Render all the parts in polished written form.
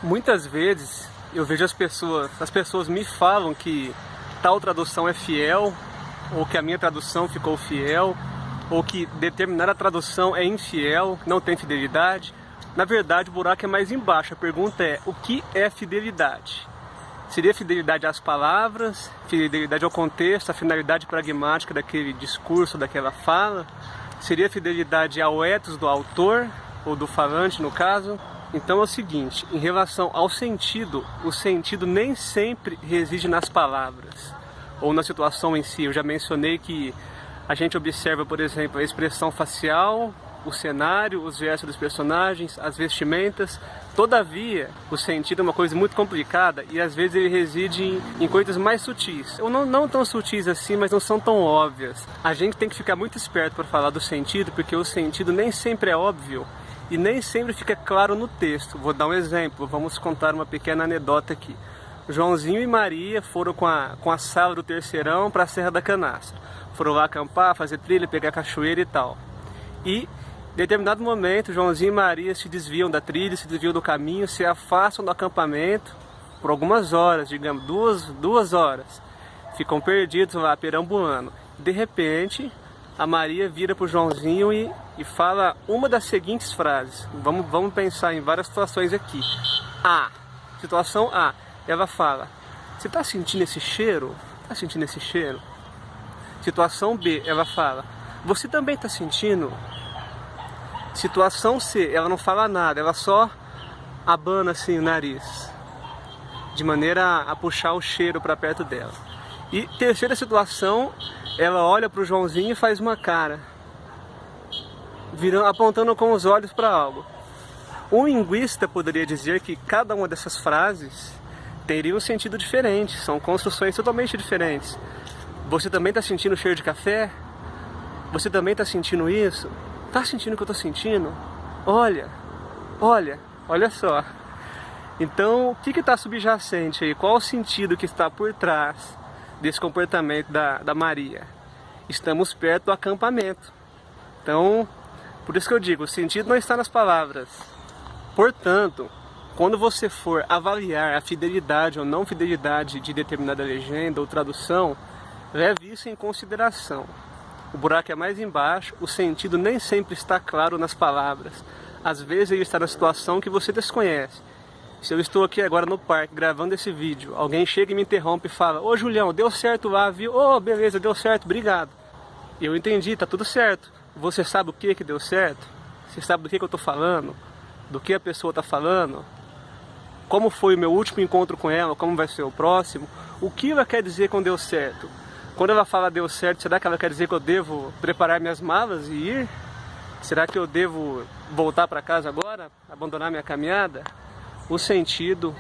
Muitas vezes eu vejo as pessoas me falam que tal tradução é fiel, ou que a minha tradução ficou fiel, ou que determinada tradução é infiel, não tem fidelidade. Na verdade, o buraco é mais embaixo. A pergunta é: o que é fidelidade? Seria fidelidade às palavras, fidelidade ao contexto, à finalidade pragmática daquele discurso, daquela fala? Seria fidelidade ao ethos do autor, ou do falante no caso? Então é o seguinte, em relação ao sentido, o sentido nem sempre reside nas palavras, ou na situação em si. Eu já mencionei que a gente observa, por exemplo, a expressão facial, o cenário, os gestos dos personagens, as vestimentas. Todavia, o sentido é uma coisa muito complicada e às vezes ele reside em coisas mais sutis. Ou não tão sutis assim, mas não são tão óbvias. A gente tem que ficar muito esperto para falar do sentido, porque o sentido nem sempre é óbvio e nem sempre fica claro no texto. Vou dar um exemplo, vamos contar uma pequena anedota aqui. Joãozinho e Maria foram com a sala do terceirão para a Serra da Canastra. Foram lá acampar, fazer trilha, pegar cachoeira e tal. E, em determinado momento, Joãozinho e Maria se desviam da trilha, se desviam do caminho, se afastam do acampamento por algumas horas, digamos, duas horas. Ficam perdidos lá, perambulando. De repente, a Maria vira para o Joãozinho e fala uma das seguintes frases. Vamos pensar em várias situações aqui. Situação A. Ela fala: você está sentindo esse cheiro? Está sentindo esse cheiro? Situação B. Ela fala: você também está sentindo? Situação C. Ela não fala nada, ela só abana assim o nariz, de maneira a puxar o cheiro para perto dela. E terceira situação, ela olha para o Joãozinho e faz uma cara, apontando com os olhos para algo. Um linguista poderia dizer que cada uma dessas frases teria um sentido diferente, são construções totalmente diferentes. Você também está sentindo o cheiro de café? Você também está sentindo isso? Está sentindo o que eu estou sentindo? Olha só. Então, o que está subjacente aí? Qual o sentido que está por trás desse comportamento da Maria? Estamos perto do acampamento. Então, por isso que eu digo, o sentido não está nas palavras. Portanto, quando você for avaliar a fidelidade ou não fidelidade de determinada legenda ou tradução, leve isso em consideração. O buraco é mais embaixo, o sentido nem sempre está claro nas palavras. Às vezes ele está na situação que você desconhece. Se eu estou aqui agora no parque gravando esse vídeo, alguém chega e me interrompe e fala: ô Julião, deu certo lá, viu? Ô, beleza, deu certo, obrigado. Eu entendi, tá tudo certo. Você sabe o que deu certo? Você sabe do que eu estou falando? Do que a pessoa está falando? Como foi o meu último encontro com ela? Como vai ser o próximo? O que ela quer dizer com deu certo? Quando ela fala deu certo, será que ela quer dizer que eu devo preparar minhas malas e ir? Será que eu devo voltar para casa agora? Abandonar minha caminhada? O sentido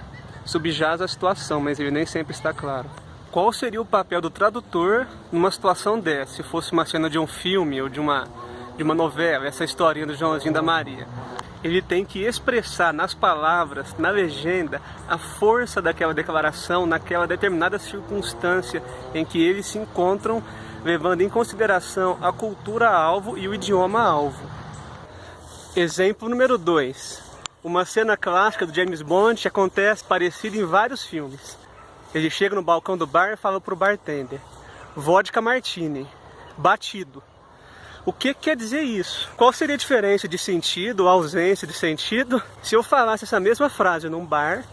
subjaz a situação, mas ele nem sempre está claro. Qual seria o papel do tradutor numa situação dessa? Se fosse uma cena de um filme ou de uma novela, essa historinha do Joãozinho e da Maria. Ele tem que expressar nas palavras, na legenda, a força daquela declaração, naquela determinada circunstância em que eles se encontram, levando em consideração a cultura-alvo e o idioma-alvo. Exemplo número 2. Uma cena clássica do James Bond que acontece parecida em vários filmes. Ele chega no balcão do bar e fala para o bartender: vodka martini, batido. O que quer dizer isso? Qual seria a diferença de sentido ou ausência de sentido se eu falasse essa mesma frase num bar,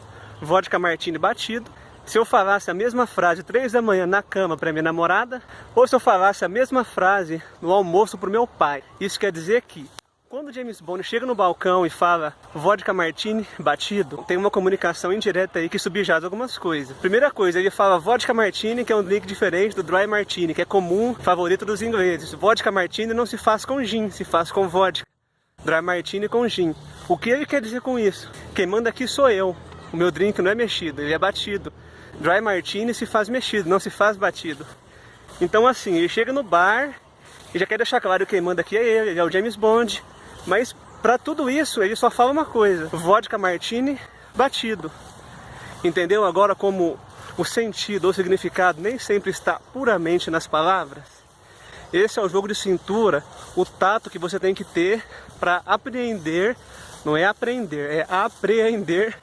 vodka martini batido, se eu falasse a mesma frase 3 da manhã na cama para minha namorada, ou se eu falasse a mesma frase no almoço para o meu pai? Isso quer dizer que quando James Bond chega no balcão e fala vodka martini batido, tem uma comunicação indireta aí que subjaz algumas coisas. Primeira coisa, ele fala vodka martini, que é um drink diferente do dry martini, que é comum, favorito dos ingleses. Vodka martini não se faz com gin, se faz com vodka. Dry martini com gin. O que ele quer dizer com isso? Quem manda aqui sou eu. O meu drink não é mexido, ele é batido. Dry martini se faz mexido, não se faz batido. Então assim, ele chega no bar e já quer deixar claro que quem manda aqui é ele é o James Bond. Mas para tudo isso ele só fala uma coisa: vodka martini batido. Entendeu agora como o sentido ou significado nem sempre está puramente nas palavras? Esse é o jogo de cintura, o tato que você tem que ter para apreender, não é aprender, é apreender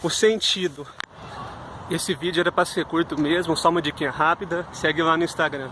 o sentido. Esse vídeo era para ser curto mesmo, só uma diquinha rápida. Segue lá no Instagram.